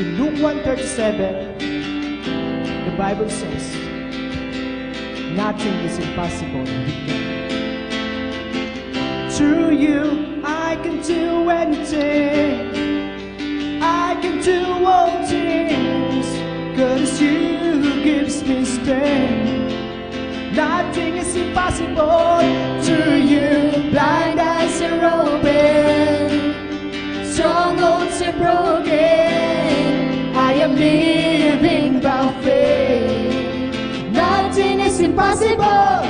In Luke 1:37, the Bible says, nothing is impossible with God. Through you, I can do anything. I can do all things, 'cause you gives me strength. Nothing is impossible through you. Blind eyes are open, strongholds are broken. I am living by faith. Nothing is impossible.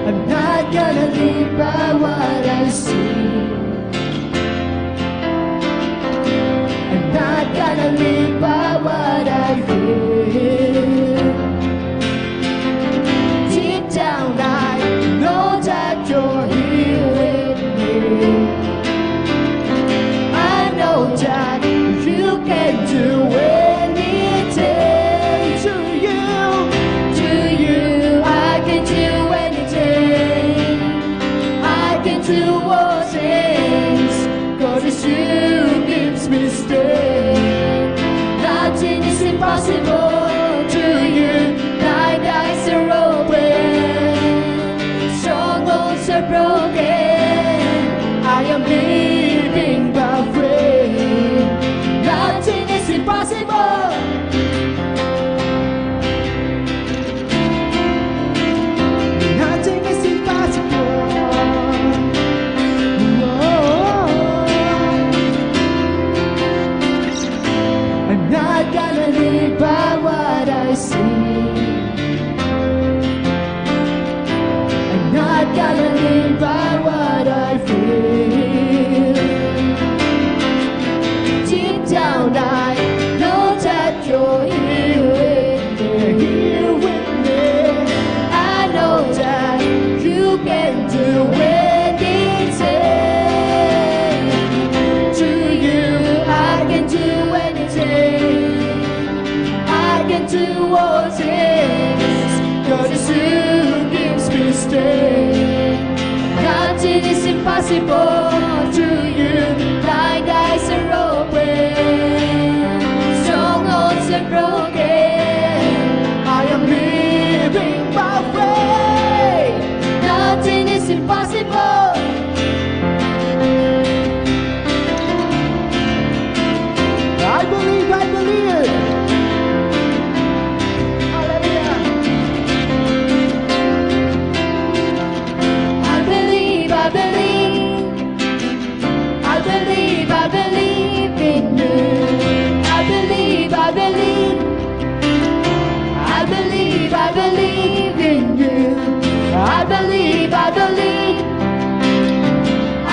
I'm not gonna live by what I see. I'm not gonna live by what I feel. Deep down I know that you're here with me. I know that you can do anything. To you I can do anything. I can do all things, 'cause you gives me strength. Nothing is impossible to you. Blind eyes are open, strongholds are broken. I am living by faith. Nothing is impossible. Nothing is impossible. I'm not gonna live by what I see. I'm not gonna live by what I feel. Deep down I know that you're here with me. I know that you can do anything. To you I can do anything. I can do all things, 'cause you gives me strength. Nothing is impossible to you. Blind eyes are open, strongholds are broken. I am living by faith. Nothing is impossible. I believe, I believe. Hallelujah. I believe, I believe. I believe, I believe in you. I believe, I believe. I believe, I believe in you. I believe, I believe.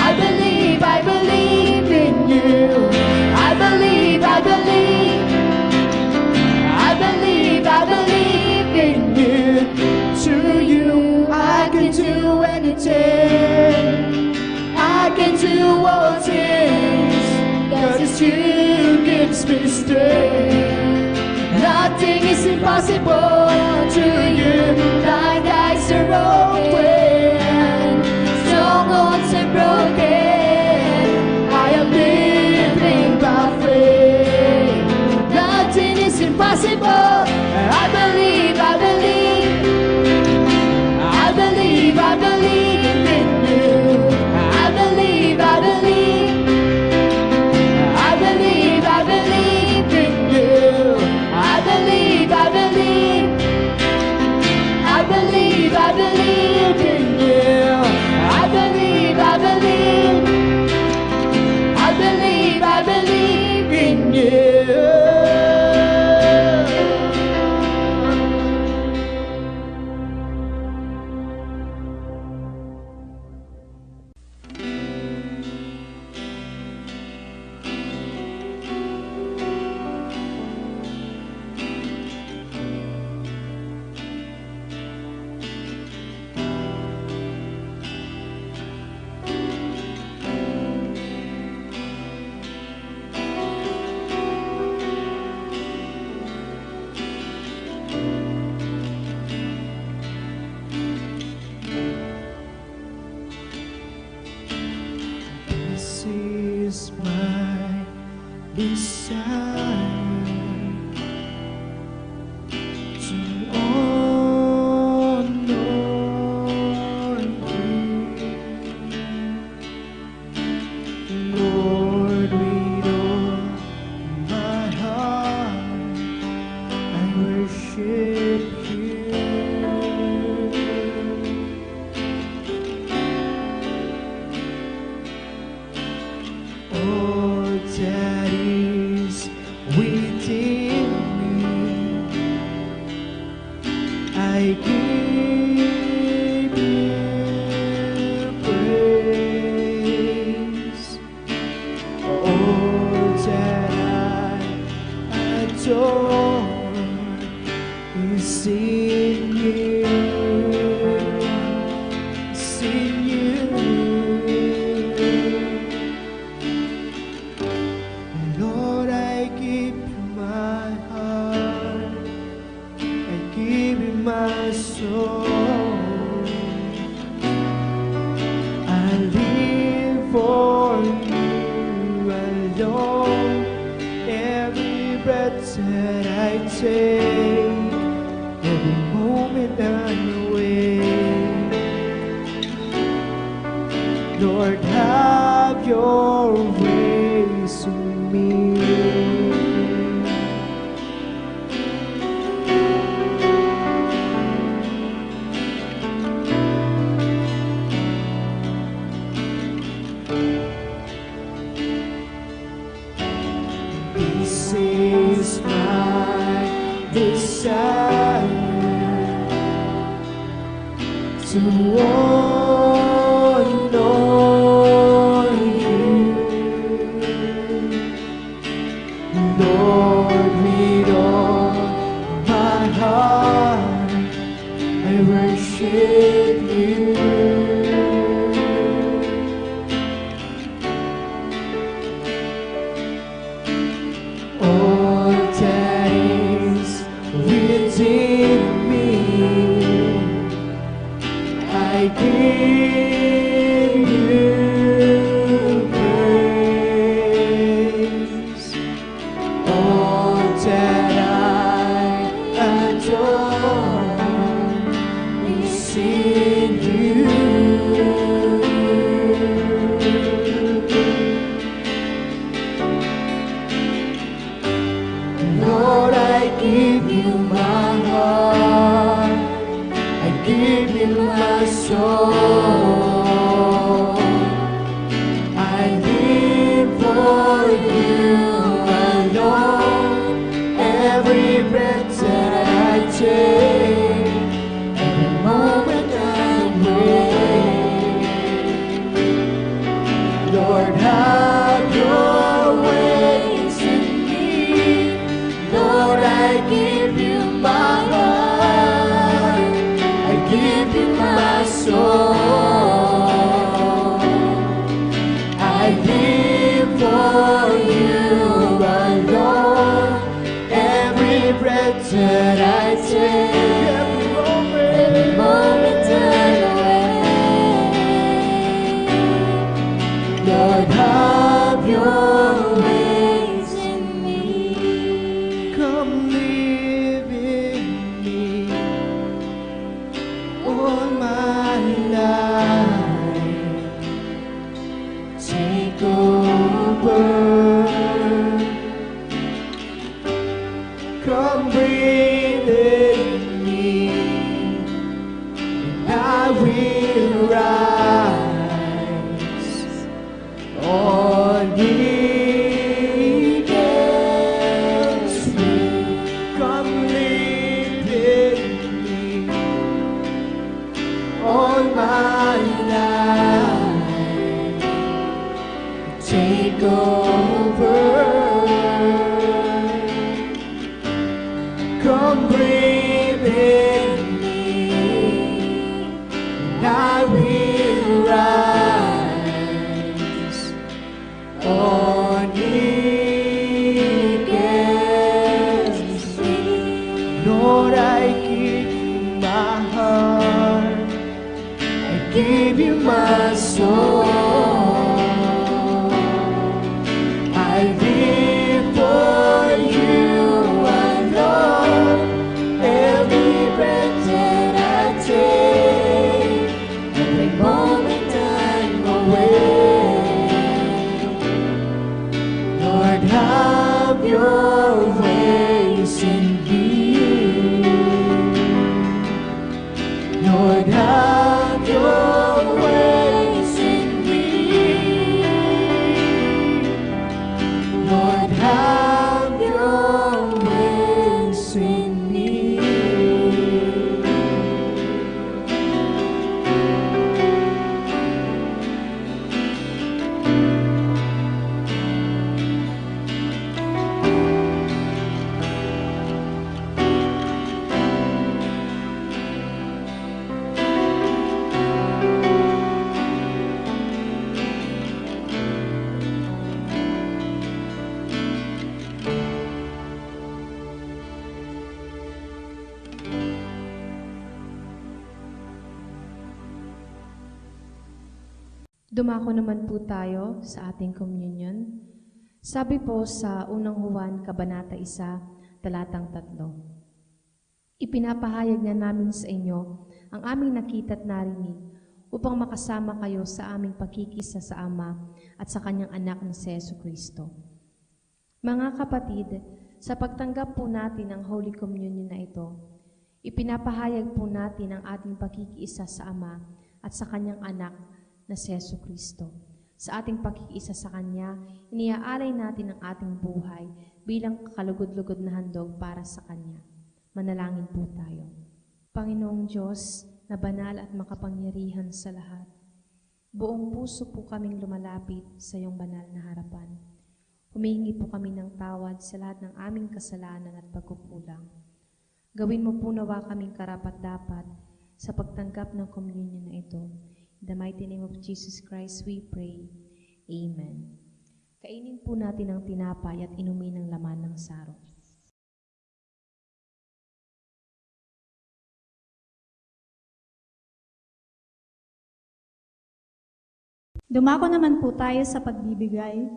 I believe, I believe in you. I believe, I believe. I believe, I believe in you. Through you I can do anything. I can do all things, 'cause you gives me strength. Nothing is impossible to you. Blind eyes are open, strongholds are broken. I am living by faith. Nothing is impossible. I believe, I believe. I believe, I believe in you. I believe, I believe. I believe, I believe in you. I believe, I believe. I live your ways in me. Lord, have your ways in me. Lord, have your ways in me. Dumako naman po tayo sa ating communion. Sabi po sa unang Juan, Kabanata 1, talatang 3. Ipinapahayag na namin sa inyo ang aming nakita at narinig upang makasama kayo sa aming pagkikisa sa Ama at sa Kanyang anak na si Jesucristo. Mga kapatid, sa pagtanggap po natin ng Holy Communion na ito, ipinapahayag po natin ang ating pagkikisa sa Ama at sa Kanyang anak na si Jesucristo. Sa ating pagkikisa sa Kanya, iniaalay natin ang ating buhay bilang kalugod-lugod na handog para sa Kanya. Manalangin po tayo. Panginoong Diyos, na banal at makapangyarihan sa lahat, buong puso po kaming lumalapit sa iyong banal na harapan. Humihingi po kami ng tawad sa lahat ng aming kasalanan at pagkukulang. Gawin mo po nawa kaming karapat-dapat sa pagtanggap ng communion na ito. In the mighty name of Jesus Christ, we pray. Amen. Kainin po natin ang tinapay at inumin ang laman ng saro. Dumako naman po tayo sa pagbibigay.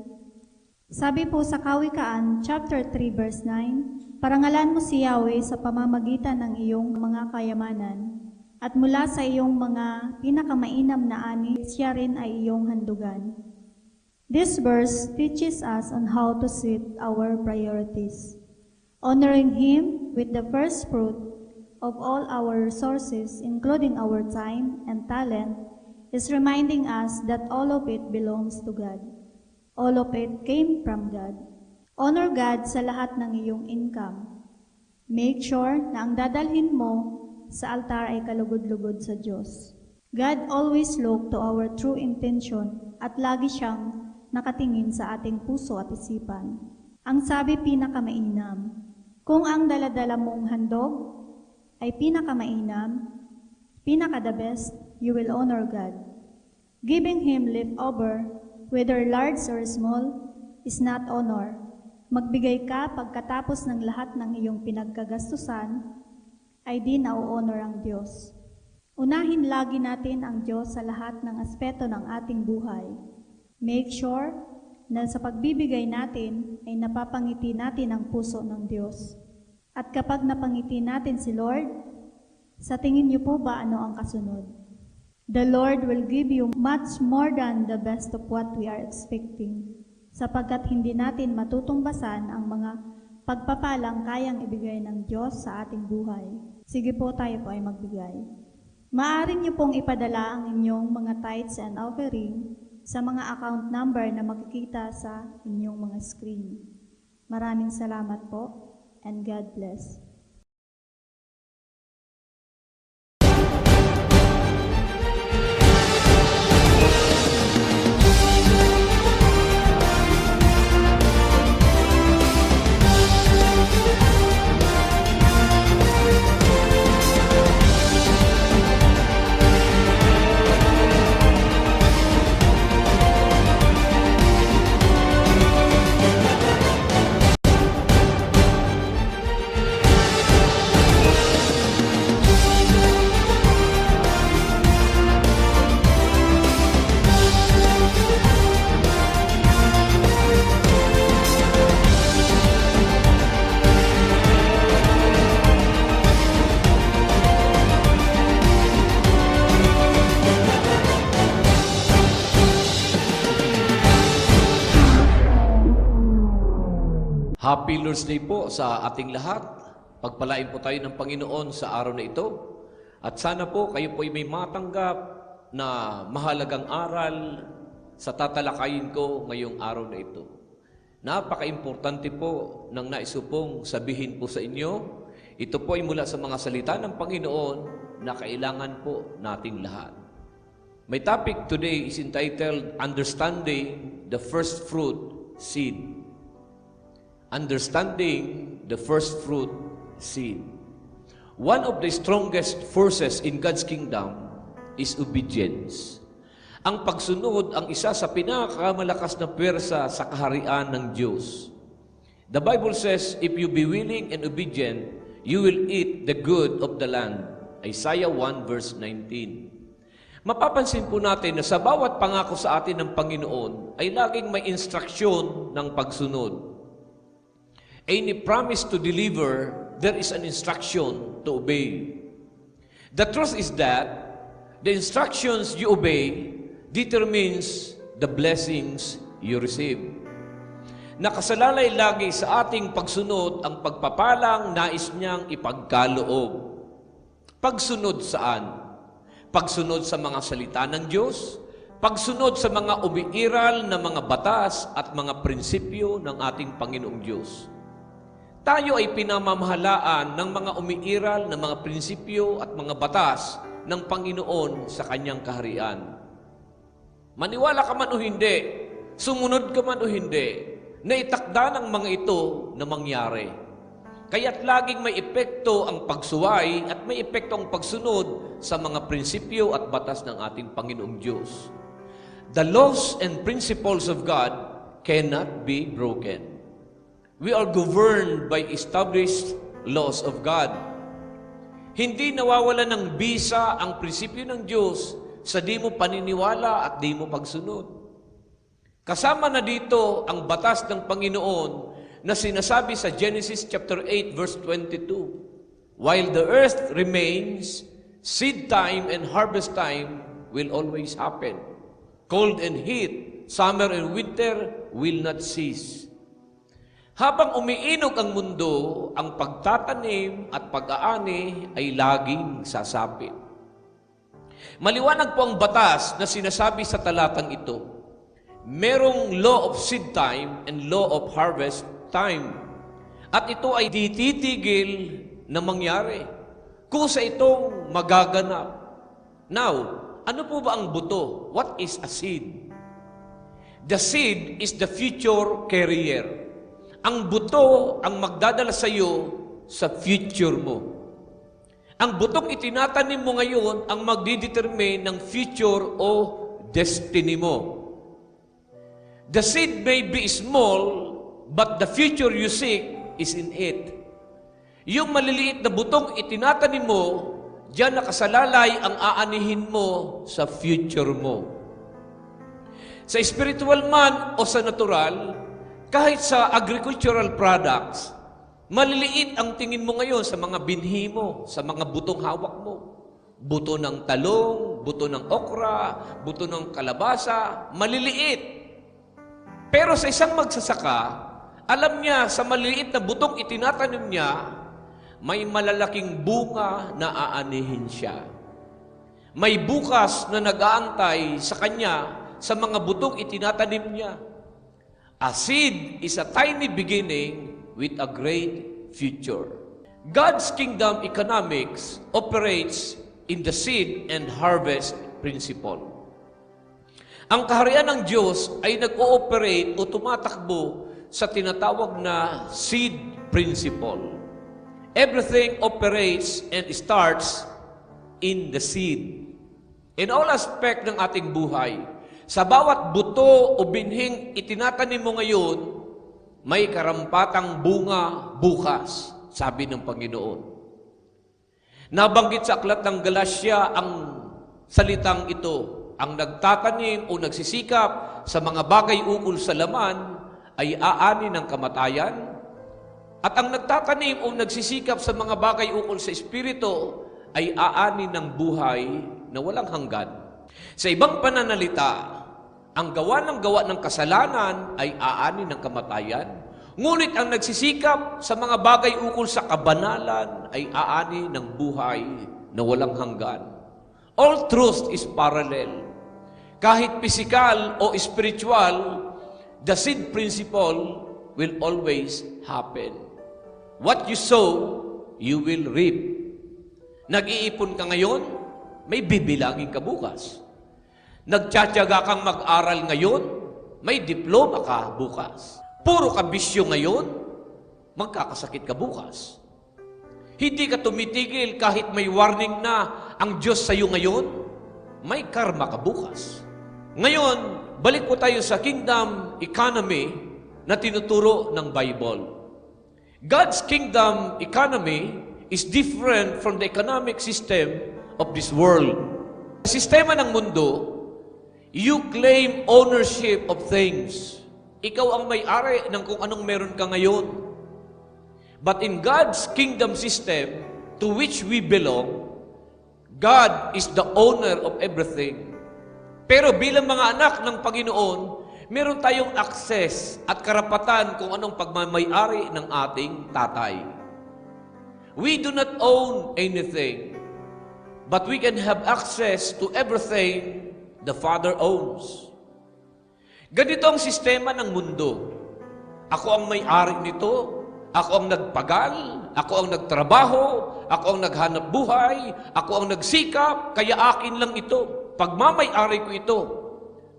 Sabi po sa Kawikaan, chapter 3, verse 9, parangalan mo si Yahweh sa pamamagitan ng iyong mga kayamanan, at mula sa iyong mga pinakamainam na ani, siya rin ay iyong handugan. This verse teaches us on how to set our priorities. Honoring Him with the first fruit of all our resources, including our time and talent, is reminding us that all of it belongs to God. All of it came from God. Honor God sa lahat ng iyong income. Make sure na ang dadalhin mo sa altar ay kalugod-lugod sa Diyos. God always look to our true intention at lagi siyang nakatingin sa ating puso at isipan. Ang sabi pinakamainam, kung ang daladala mong handog ay pinakamainam, pinaka-the best, you will honor God. Giving Him leftover, whether large or small, is not honor. Magbigay ka pagkatapos ng lahat ng iyong pinagkagastusan, ay di na-honor ang Diyos. Unahin lagi natin ang Diyos sa lahat ng aspeto ng ating buhay. Make sure na sa pagbibigay natin ay napapangiti natin ang puso ng Diyos. At kapag napangiti natin si Lord, sa tingin niyo po ba ano ang kasunod? The Lord will give you much more than the best of what we are expecting, sapagkat hindi natin matutumbasan ang mga pagpapalang kayang ibigay ng Diyos sa ating buhay. Sige po, tayo po ay magbigay. Maaari niyo pong ipadala ang inyong mga tithes and offering sa mga account number na makikita sa inyong mga screen. Maraming salamat po, and God bless. Happy Lord's Day po sa ating lahat. Pagpalain po tayo ng Panginoon sa araw na ito. At sana po kayo po ay may matanggap na mahalagang aral sa tatalakayin ko ngayong araw na ito. Napaka-importante po ng nais ko pong sabihin po sa inyo. Ito po ay mula sa mga salita ng Panginoon na kailangan po nating lahat. My topic today is entitled, Understanding the First Fruit Seed. Understanding the first fruit seed. One of the strongest forces in God's kingdom is obedience. Ang pagsunod ang isa sa pinakamalakas na pwersa sa kaharian ng Diyos. The Bible says, if you be willing and obedient, you will eat the good of the land. Isaiah 1 verse 19. Mapapansin po natin na sa bawat pangako sa atin ng Panginoon ay laging may instruksyon ng pagsunod. Any promise to deliver, there is an instruction to obey. The truth is that the instructions you obey determines the blessings you receive. Nakasalalay lagi sa ating pagsunod ang pagpapalang nais niyang ipagkaloob. Pagsunod saan? Pagsunod sa mga salita ng Diyos, pagsunod sa mga umiiral na mga batas at mga prinsipyo ng ating Panginoong Diyos. Tayo ay pinamamahalaan ng mga umiiral na mga prinsipyo at mga batas ng Panginoon sa Kanyang kaharian. Maniwala ka man o hindi, sumunod ka man o hindi, naitakda ng mga ito na mangyari. Kaya't laging may epekto ang pagsuway at may epekto ang pagsunod sa mga prinsipyo at batas ng ating Panginoong Diyos. The laws and principles of God cannot be broken. We are governed by established laws of God. Hindi nawawala ng bisa ang prinsipyo ng Diyos sa di mo paniniwala at di mo pagsunod. Kasama na dito ang batas ng Panginoon na sinasabi sa Genesis chapter 8 verse 22. While the earth remains, seed time and harvest time will always happen. Cold and heat, summer and winter will not cease. Habang umiinog ang mundo, ang pagtatanim at pag-aani ay laging sasapit. Maliwanag po ang batas na sinasabi sa talatang ito. Merong law of seed time and law of harvest time. At ito ay dititigil na mangyari kung sa itong magaganap. Now, ano po ba ang buto? What is a seed? The seed is the future carrier. Ang buto ang magdadala sa iyo sa future mo. Ang butong itinatanim mo ngayon ang magdidetermine ng future o destiny mo. The seed may be small, but the future you seek is in it. Yung maliliit na butong itinatanim mo, diyan nakasalalay ang aanihin mo sa future mo. Sa spiritual man o sa natural, kahit sa agricultural products, maliliit ang tingin mo ngayon sa mga binhi mo, sa mga butong hawak mo. Buto ng talong, buto ng okra, buto ng kalabasa, maliliit. Pero sa isang magsasaka, alam niya sa maliliit na butong itinatanim niya, may malalaking bunga na aanihin siya. May bukas na nag-aantay sa kanya sa mga butong itinatanim niya. A seed is a tiny beginning with a great future. God's kingdom economics operates in the seed and harvest principle. Ang kaharian ng Diyos ay nag-ooperate o tumatakbo sa tinatawag na seed principle. Everything operates and starts in the seed. In all aspect ng ating buhay, sa bawat buto o binhing itinatanim mo ngayon, may karampatang bunga bukas, sabi ng Panginoon. Nabanggit sa aklat ng Galatia ang salitang ito, ang nagtatanim o nagsisikap sa mga bagay ukol sa laman ay aani ng kamatayan, at ang nagtatanim o nagsisikap sa mga bagay ukol sa espiritu ay aani ng buhay na walang hanggan. Sa ibang pananalita, ang gawa ng kasalanan ay aani ng kamatayan, Ngunit ang nagsisikap sa mga bagay ukol sa kabanalan ay aani ng buhay na walang hanggan. All truth is parallel. Kahit physical o spiritual, the seed principle will always happen. What you sow, you will reap. Nag-iipon ka ngayon, may bibilangin ka bukas. Nagtsatsaga kang mag-aral ngayon, may diploma ka bukas. Puro ka bisyo ngayon, magkakasakit ka bukas. Hindi ka tumitigil kahit may warning na ang Diyos sa iyo ngayon, may karma ka bukas. Ngayon, balik po tayo sa kingdom economy na tinuturo ng Bible. God's kingdom economy is different from the economic system of this world. Sa sistema ng mundo, you claim ownership of things. Ikaw ang may-ari ng kung anong meron ka ngayon. But in God's kingdom system, to which we belong, God is the owner of everything. Pero bilang mga anak ng Panginoon, meron tayong access at karapatan kung anong pagmamay-ari ng ating tatay. We do not own anything, but we can have access to everything the Father owns. Ganito ang sistema ng mundo. Ako ang may-ari nito, ako ang nagpagal, ako ang nagtrabaho, ako ang naghanap buhay, ako ang nagsikap, kaya akin lang ito. Pagmamay-ari ko ito.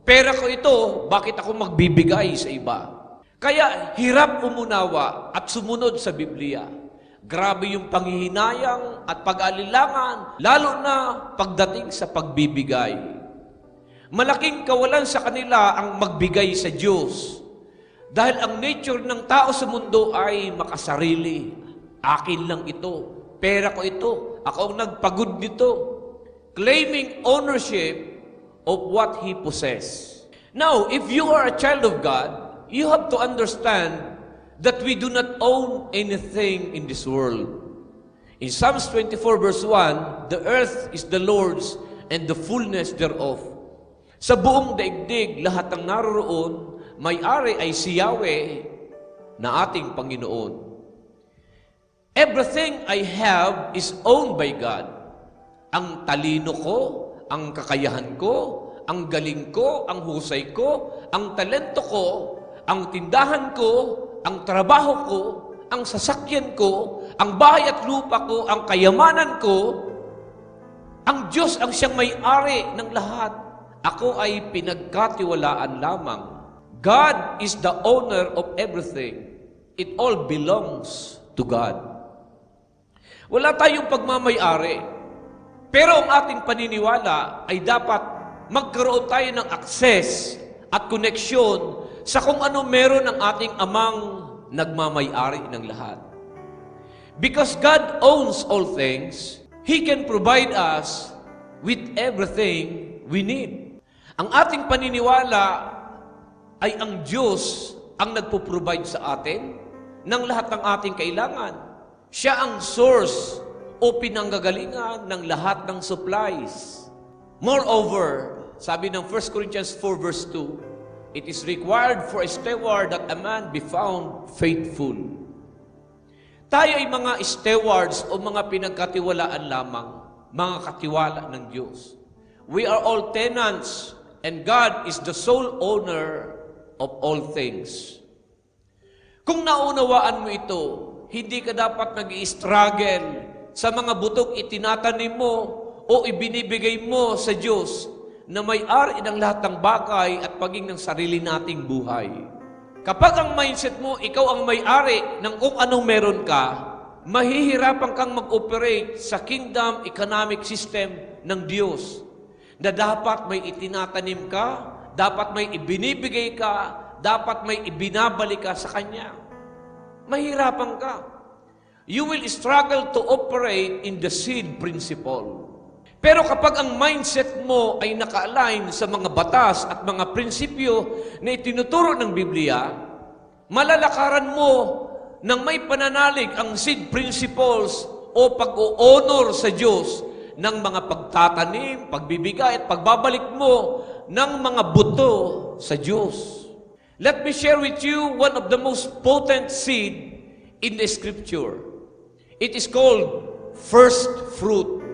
Pera ko ito, bakit ako magbibigay sa iba? Kaya hirap umunawa at sumunod sa Biblia. Grabe yung panghihinayang at pag-alilangan, lalo na pagdating sa pagbibigay. Malaking kawalan sa kanila ang magbigay sa Diyos. Dahil ang nature ng tao sa mundo ay makasarili. Akin lang ito. Pera ko ito. Ako ang nagpagod nito. Claiming ownership of what he possess. Now, if you are a child of God, you have to understand that we do not own anything in this world. In Psalms 24 verse 1, the earth is the Lord's and the fullness thereof. Sa buong daigdig, lahat ng naroroon, may-ari ay si Yahweh na ating Panginoon. Everything I have is owned by God. Ang talino ko, ang kakayahan ko, ang galing ko, ang husay ko, ang talento ko, ang tindahan ko, ang trabaho ko, ang sasakyan ko, ang bahay at lupa ko, ang kayamanan ko, ang Diyos ang siyang may-ari ng lahat. Ako ay pinagkatiwalaan lamang. God is the owner of everything. It all belongs to God. Wala tayong pagmamay-ari. Pero ang ating paniniwala ay dapat magkaroon tayo ng access at koneksyon sa kung ano meron ng ating amang nagmamay-ari ng lahat. Because God owns all things, He can provide us with everything we need. Ang ating paniniwala ay ang Diyos ang nagpo-provide sa atin ng lahat ng ating kailangan. Siya ang source o pinanggagalingan ng lahat ng supplies. Moreover, sabi ng 1 Corinthians 4 verse 2, it is required for a steward that a man be found faithful. Tayo ay mga stewards o mga pinagkatiwalaan lamang, mga katiwala ng Diyos. We are all tenants and God is the sole owner of all things. Kung naunawaan mo ito, hindi ka dapat nag-i-struggle sa mga butong itinatanim mo o ibinibigay mo sa Diyos na may-ari ng lahat ng bagay at paging ng sarili nating buhay. Kapag ang mindset mo, ikaw ang may-ari ng kung anong meron ka, mahihirapan kang mag-operate sa kingdom economic system ng Diyos na dapat may itinatanim ka, dapat may ibinibigay ka, dapat may ibinabalik ka sa Kanya. Mahirapan ka. You will struggle to operate in the seed principle. Pero kapag ang mindset mo ay naka-align sa mga batas at mga prinsipyo na itinuturo ng Biblia, malalakaran mo ng may pananalig ang seed principles o pag-o-honor sa Diyos ng mga pagtatanim, pagbibigay at pagbabalik mo ng mga buto sa Diyos. Let me share with you one of the most potent seed in the Scripture. It is called first fruit.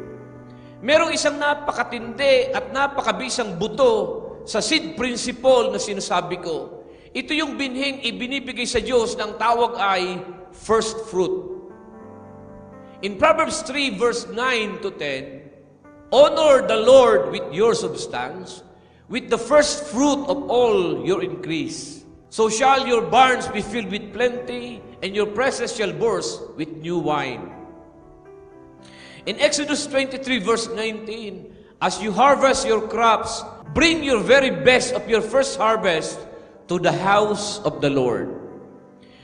Merong isang napakatindi at napakabisang buto sa seed principle na sinasabi ko. Ito yung binhing ibinibigay sa Diyos na ang tawag ay first fruit. In Proverbs 3 verse 9 to 10, honor the Lord with your substance, with the first fruit of all your increase. So shall your barns be filled with plenty, and your presses shall burst with new wine. In Exodus 23 verse 19, as you harvest your crops, bring your very best of your first harvest to the house of the Lord.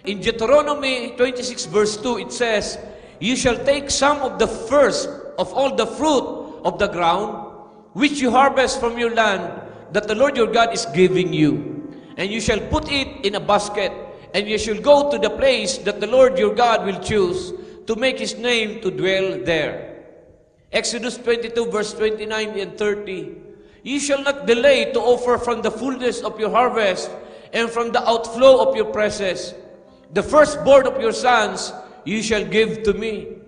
In Deuteronomy 26 verse 2, it says, you shall take some of the first of all the fruit of the ground, which you harvest from your land, that the Lord your God is giving you. And you shall put it in a basket, and you shall go to the place that the Lord your God will choose to make His name to dwell there. Exodus 22 verse 29 and 30, you shall not delay to offer from the fullness of your harvest and from the outflow of your presses. The firstborn of your sons you shall give to me.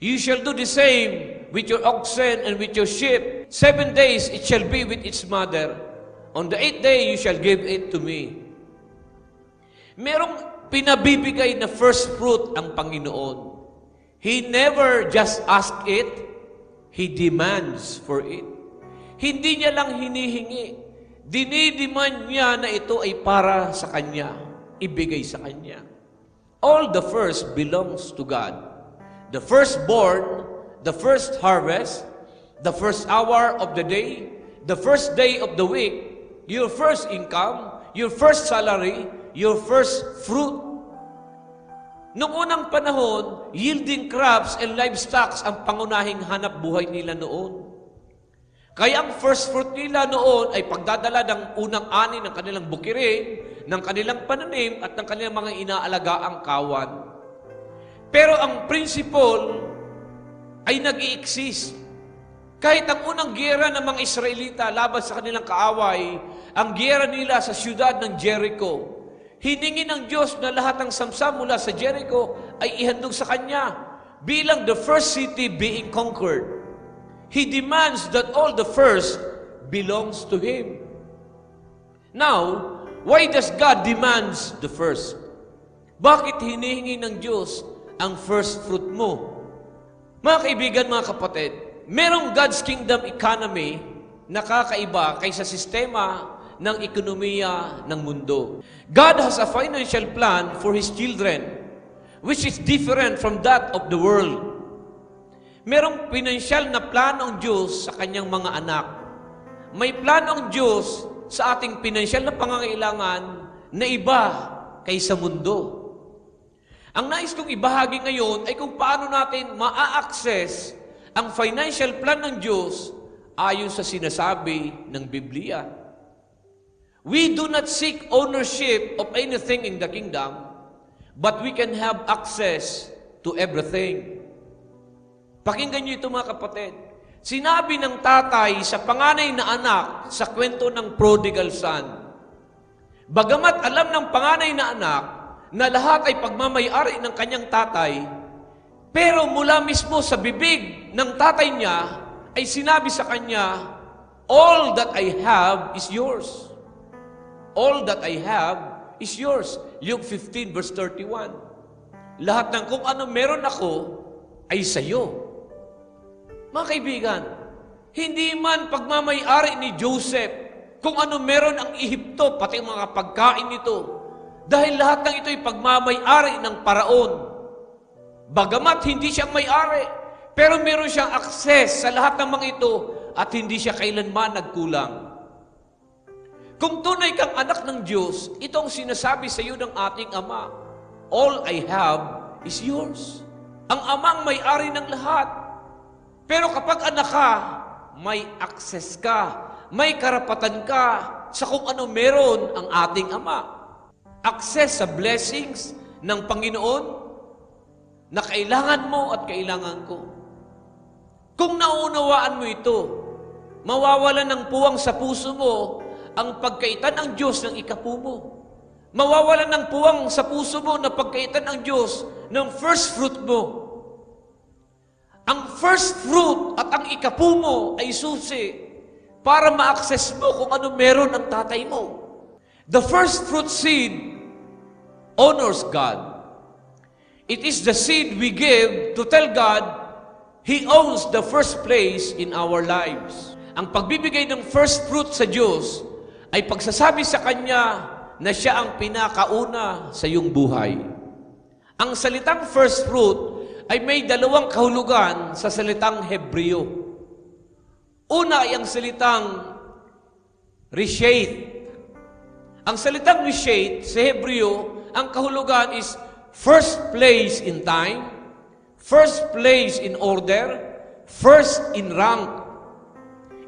You shall do the same with your oxen and with your sheep. 7 days it shall be with its mother. On the 8th day you shall give it to me. Merong pinabibigay na first fruit ang Panginoon. He never just asks it, He demands for it. Hindi niya lang hinihingi. Dinidemand niya na ito ay para sa Kanya. Ibigay sa Kanya. All the first belongs to God. The firstborn, the first harvest, the first hour of the day, the first day of the week, your first income, your first salary, your first fruit. Noong unang panahon, yielding crops and livestock ang pangunahing hanap buhay nila noon. Kaya ang first fruit nila noon ay pagdadala ng unang ani ng kanilang bukirin, ng kanilang pananim at ng kanilang mga inaalagaang kawan. Pero ang principle ay nag-i-exist. Kahit ang unang giyera ng mga Israelita laban sa kanilang kaaway, ang giyera nila sa siyudad ng Jericho, hiningi ng Diyos na lahat ng samsam mula sa Jericho ay ihandog sa Kanya bilang the first city being conquered. He demands that all the first belongs to Him. Now, why does God demands the first? Bakit hinihingi ng Diyos ang first fruit mo? Mga kaibigan, mga kapatid, merong God's kingdom economy na kakaiba kaysa sistema ng ekonomiya ng mundo. God has a financial plan for His children, which is different from that of the world. Merong pinansyal na plano ang Diyos sa Kanyang mga anak. May plano ang Diyos sa ating pinansyal na pangangailangan na iba kaysa mundo. Ang nais kong ibahagi ngayon ay kung paano natin maa-access ang financial plan ng Diyos ayon sa sinasabi ng Biblia. We do not seek ownership of anything in the kingdom, but we can have access to everything. Pakinggan niyo ito, mga kapatid. Sinabi ng tatay sa panganay na anak sa kwento ng prodigal son, bagamat alam ng panganay na anak na lahat ay pagmamay-ari ng kanyang tatay, pero mula mismo sa bibig ng tatay niya ay sinabi sa kanya, all that I have is yours. All that I have is yours. Luke 15 verse 31. Lahat ng kung ano meron ako ay sa iyo. Mga kaibigan, hindi man pagmamay-ari ni Joseph kung ano meron ang Ehipto, pati mga pagkain nito. Dahil lahat ng ito ay pagmamay-ari ng paraon. Bagamat hindi siyang may-ari, pero meron siyang access sa lahat ng mga ito at hindi siya kailanman nagkulang. Kung tunay kang anak ng Diyos, itong sinasabi sa iyo ng ating Ama, all I have is yours. Ang Amang may-ari ng lahat. Pero kapag anak ka, may access ka, may karapatan ka sa kung ano meron ang ating Ama. Access sa blessings ng Panginoon na kailangan mo at kailangan ko. Kung nauunawaan mo ito, mawawalan ng puwang sa puso mo ang pagkaitan ng Diyos ng ikapu mo. Mawawalan ng puwang sa puso mo na pagkaitan ng Diyos ng first fruit mo. Ang first fruit at ang ikapu mo ay susi para ma-access mo kung ano meron ang tatay mo. The first fruit seed honors God. It is the seed we give to tell God He owns the first place in our lives. Ang pagbibigay ng first fruit sa Diyos ay pagsasabi sa Kanya na Siya ang pinakauna sa iyong buhay. Ang salitang first fruit ay may dalawang kahulugan sa salitang Hebreo. Una ay ang salitang reshate. Ang salitang reshate sa Hebreo, ang kahulugan is first place in time, first place in order, first in rank.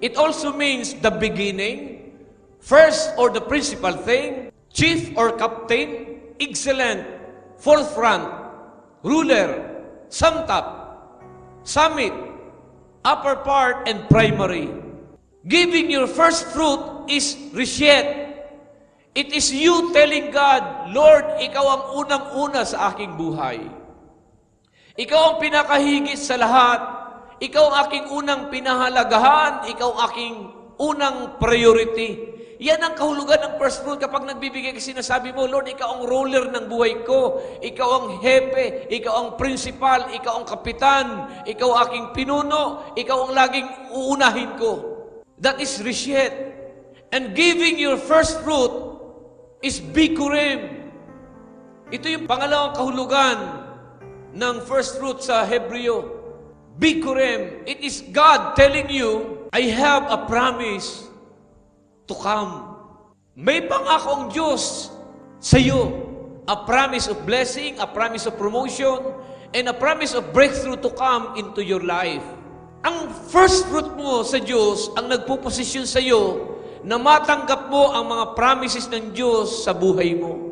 It also means the beginning, first or the principal thing, chief or captain, excellent, forefront, ruler, sum top, summit, upper part, and primary. Giving your first fruit is reshate. It is you telling God, Lord, Ikaw ang unang-una sa aking buhay. Ikaw ang pinakahigit sa lahat. Ikaw ang aking unang pinahalagahan. Ikaw ang aking unang priority. Yan ang kahulugan ng first fruit kapag nagbibigay kasi sinasabi mo, Lord, Ikaw ang ruler ng buhay ko. Ikaw ang hepe. Ikaw ang principal. Ikaw ang kapitan. Ikaw ang aking pinuno. Ikaw ang laging uunahin ko. That is reshate. And giving your first fruit is bikurim. Ito yung pangalawang kahulugan ng first fruit sa Hebreo. Bikurim. It is God telling you, I have a promise to come. May pangako ang Diyos sa iyo. A promise of blessing, a promise of promotion, and a promise of breakthrough to come into your life. Ang first fruit mo sa Diyos ang nagpuposisyon sa iyo na matanggap mo ang mga promises ng Diyos sa buhay mo.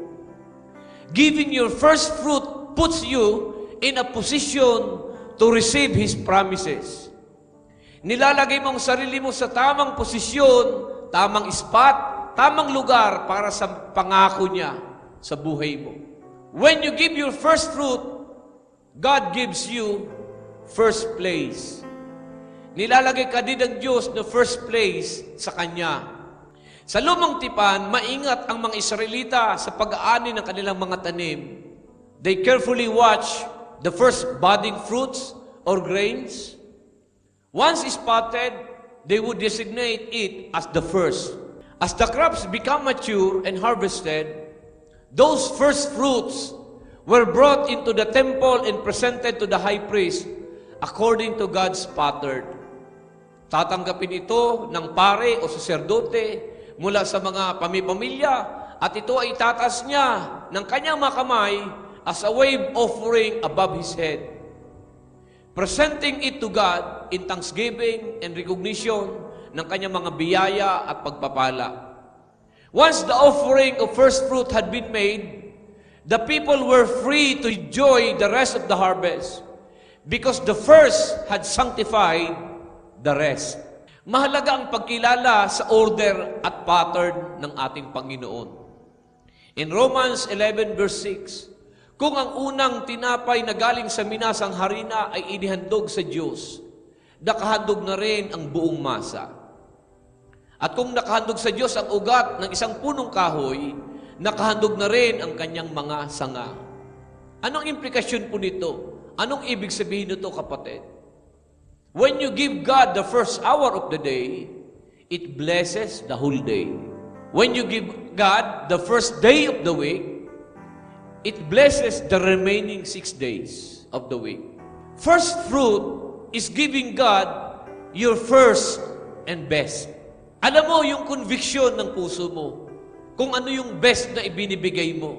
Giving your first fruit puts you in a position to receive His promises. Nilalagay mo ang sarili mo sa tamang posisyon, tamang spot, tamang lugar para sa pangako niya sa buhay mo. When you give your first fruit, God gives you first place. Nilalagay ka din ng Diyos na first place sa Kanya. Sa lumang tipan, maingat ang mga Israelita sa pag-aani ng kanilang mga tanim. They carefully watch the first budding fruits or grains. Once spotted, they would designate it as the first. As the crops become mature and harvested, those first fruits were brought into the temple and presented to the high priest according to God's pattern. Tatanggapin ito ng pare o saserdote mula sa mga pamipamilya at ito ay itatas niya ng kanyang mga kamay as a wave offering above his head, presenting it to God in thanksgiving and recognition ng kanyang mga biyaya at pagpapala. Once the offering of first fruit had been made, the people were free to enjoy the rest of the harvest because the first had sanctified the rest. Mahalaga ang pagkilala sa order at pattern ng ating Panginoon. In Romans 11 verse 6, kung ang unang tinapay na galing sa minasang harina ay inihandog sa Diyos, nakahandog na rin ang buong masa. At kung nakahandog sa Diyos ang ugat ng isang punong kahoy, nakahandog na rin ang kanyang mga sanga. Anong implikasyon po nito? Anong ibig sabihin nito, kapatid? When you give God the first hour of the day, it blesses the whole day. When you give God the first day of the week, it blesses the remaining 6 days of the week. First fruit is giving God your first and best. Alam mo yung conviction ng puso mo, kung ano yung best na ibinibigay mo.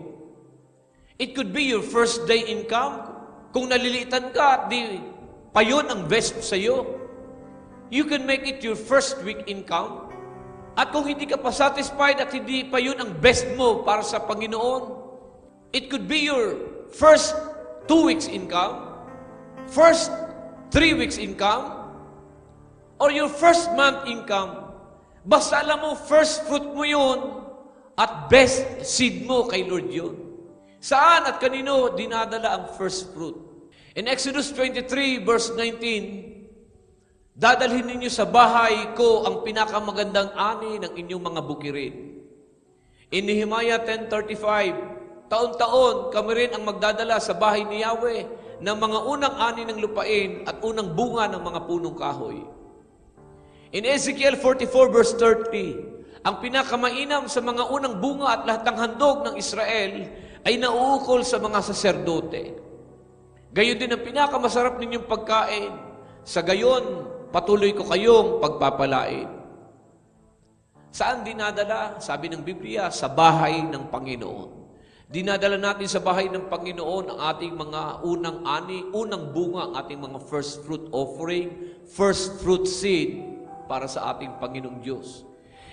It could be your first day income. Kung nalilitan ka, di pa yun ang best sa iyo. You can make it your first week income. At kung hindi ka pa satisfied at hindi pa yun ang best mo para sa Panginoon, it could be your first 2 weeks income, first 3 weeks income, or your first month income. Basta alam mo, first fruit mo yun At best seed mo kay Lord yun. Saan at kanino dinadala ang first fruit? In Exodus 23 verse 19, dadalhin ninyo sa bahay ko ang pinakamagandang ani ng inyong mga bukirin. In Nehemiah 10:35, taon-taon kami rin ang magdadala sa bahay ni Yahweh ng mga unang ani ng lupain at unang bunga ng mga punong kahoy. In Ezekiel 44 verse 30, ang pinakamainam sa mga unang bunga at lahat ng handog ng Israel ay nauukol sa mga saserdote. Gayon din ang pinakamasarap ninyong pagkain. Sa gayon, patuloy ko kayong pagpapalain. Saan dinadala? Sabi ng Biblia, sa bahay ng Panginoon. Dinadala natin sa bahay ng Panginoon ang ating mga unang ani, unang bunga, ang ating mga first fruit offering, first fruit seed para sa ating Panginoong Diyos.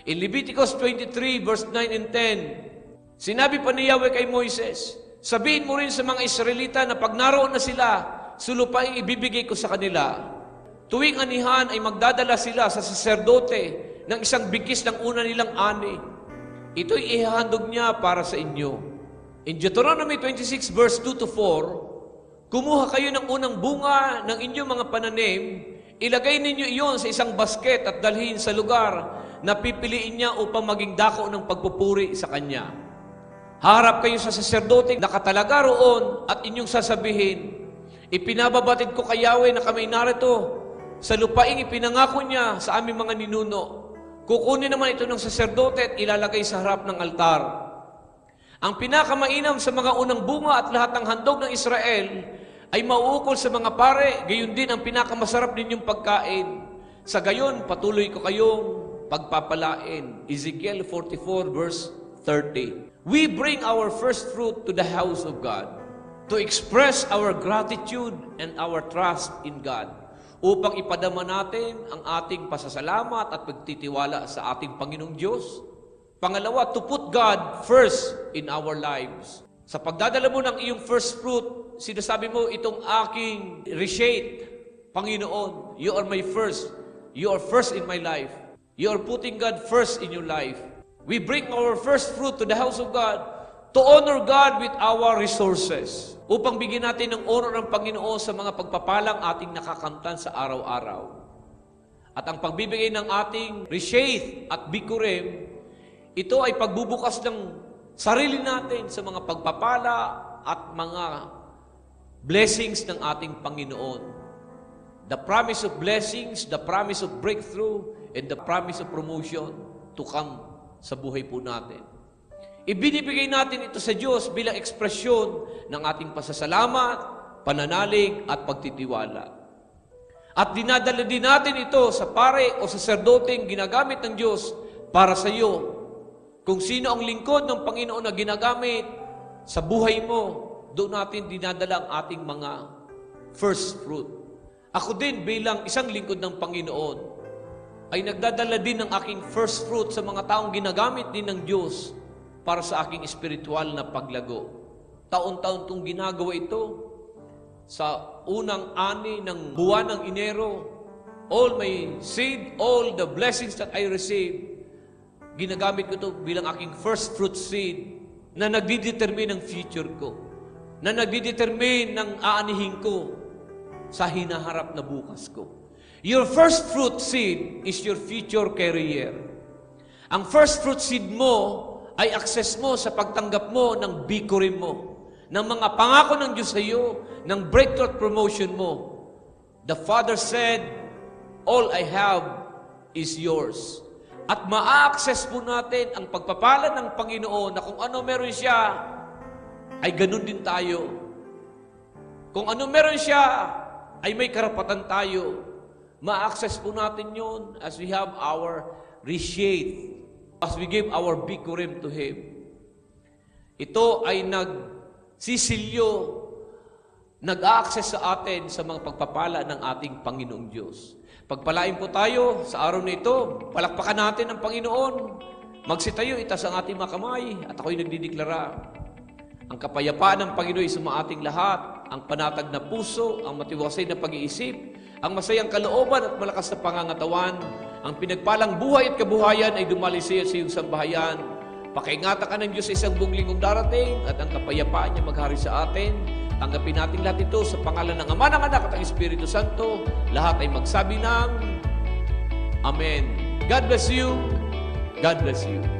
In Leviticus 23 verse 9 and 10, sinabi pa ni Yahweh kay Moises, sabihin mo rin sa mga Israelita na pag naroon na sila, sulupaing ibibigay ko sa kanila. Tuwing anihan ay magdadala sila sa saserdote ng isang bigkis ng una nilang ani. Ito'y ihahandog niya para sa inyo. In Deuteronomy 26 verse 2 to 4, kumuha kayo ng unang bunga ng inyong mga pananim, ilagay ninyo iyon sa isang basket at dalhin sa lugar na pipiliin niya upang maging dako ng pagpupuri sa Kanya. Harap kayo sa saserdote nakatalaga roon at inyong sasabihin, ipinababatid ko kay Yahweh na kami narito sa lupaing ipinangako niya sa aming mga ninuno. Kukunin naman ito ng saserdote at ilalagay sa harap ng altar. Ang pinakamainam sa mga unang bunga at lahat ng handog ng Israel ay mauukol sa mga pare, gayon din ang pinakamasarap ninyong pagkain. Sa gayon, patuloy ko kayong pagpapalain. Ezekiel 44 verse 30. We bring our first fruit to the house of God to express our gratitude and our trust in God, upang ipadama natin ang ating pasasalamat at pagtitiwala sa ating Panginoong Diyos. Pangalawa, to put God first in our lives. Sa pagdadala mo ng iyong first fruit, sinasabi mo, itong aking reshape, Panginoon, you are my first. You are first in my life. You are putting God first in your life. We bring our first fruit to the house of God to honor God with our resources, upang bigyan natin ng honor ng Panginoon sa mga pagpapalang ating nakakamtan sa araw-araw. At ang pagbibigay ng ating reshape at bikurim, ito ay pagbubukas ng sarili natin sa mga pagpapala at mga blessings ng ating Panginoon. The promise of blessings, the promise of breakthrough, and the promise of promotion to come sa buhay po natin. Ibinibigay natin ito sa Diyos bilang ekspresyon ng ating pasasalamat, pananalig, at pagtitiwala. At dinadala din natin ito sa pare o saserdoteng ginagamit ng Diyos para sa iyo. Kung sino ang lingkod ng Panginoon na ginagamit sa buhay mo, doon natin dinadala ang ating mga first fruit. Ako din bilang isang lingkod ng Panginoon, ay nagdadala din ng aking first fruit sa mga taong ginagamit din ng Diyos para sa aking espiritual na paglago. Taon-taon itong ginagawa ito. Sa unang ani ng buwan ng Enero, all my seed, all the blessings that I receive, ginagamit ko ito bilang aking first fruit seed na nagdidetermine ng future ko, na nagdidetermine ng aanihin ko sa hinaharap na bukas ko. Your first fruit seed is your future career. Ang first fruit seed mo ay access mo sa pagtanggap mo ng bikurim mo, ng mga pangako ng Diyos sa iyo, ng breakthrough at promotion mo. The Father said, all I have is yours. At ma-access po natin ang pagpapala ng Panginoon na kung ano meron siya, ay ganun din tayo. Kung ano meron siya, ay may karapatan tayo. Ma-access po natin yun as we have our reshape, as we give our bikurim to Him. Ito ay nagsisilyo, nag-access sa atin sa mga pagpapala ng ating Panginoong Diyos. Pagpalain po tayo sa araw na ito, palakpakan natin ang Panginoon. Magsitayo, itaas ang ating mga kamay, at ako'y nagdideklara. Ang kapayapaan ng Panginoon ay sumaating lahat, ang panatag na puso, ang matiwasay na pag-iisip, ang masayang kalooban at malakas na pangangatawan, ang pinagpalang buhay at kabuhayan ay dumali sa iyong sambahayan, Pakaingatan ka ng Diyos sa isang buong linggong darating at ang kapayapaan niya maghari sa atin. Tanggapin natin lahat ito sa pangalan ng Ama, ng Anak at ng Espiritu Santo. Lahat ay magsabi ng Amen. God bless you. God bless you.